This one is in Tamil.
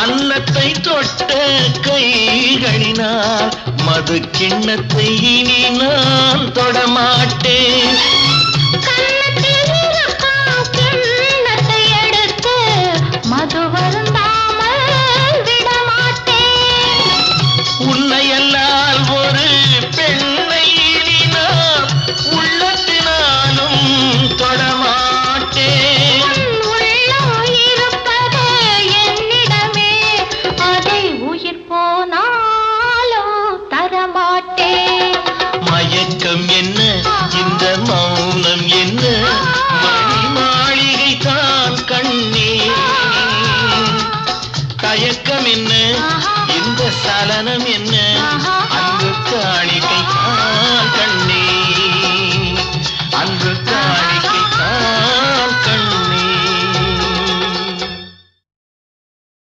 அன்னத்தை தொட்ட கைகளினால் மது கிண்ணத்தை இனி நான் தொடமாட்டேன். மது வருந்தாமல் விடமாட்டேன். உன்னையல்லால் ஒரு பெண்ணை இனி நான் உள்ளத்தினாலும் தொடமாட்டேன். உள்ளம் இருப்பது என்னிடமே, அதை உயிர் போனாலும் தரமாட்டேன். மயக்கம் என்ன, இந்த மௌனம் என்ன, மணி மாளிகை தான் கண்ணே. தயக்கம் என்ன, இந்த சலனம் என்ன, அன்பு காணி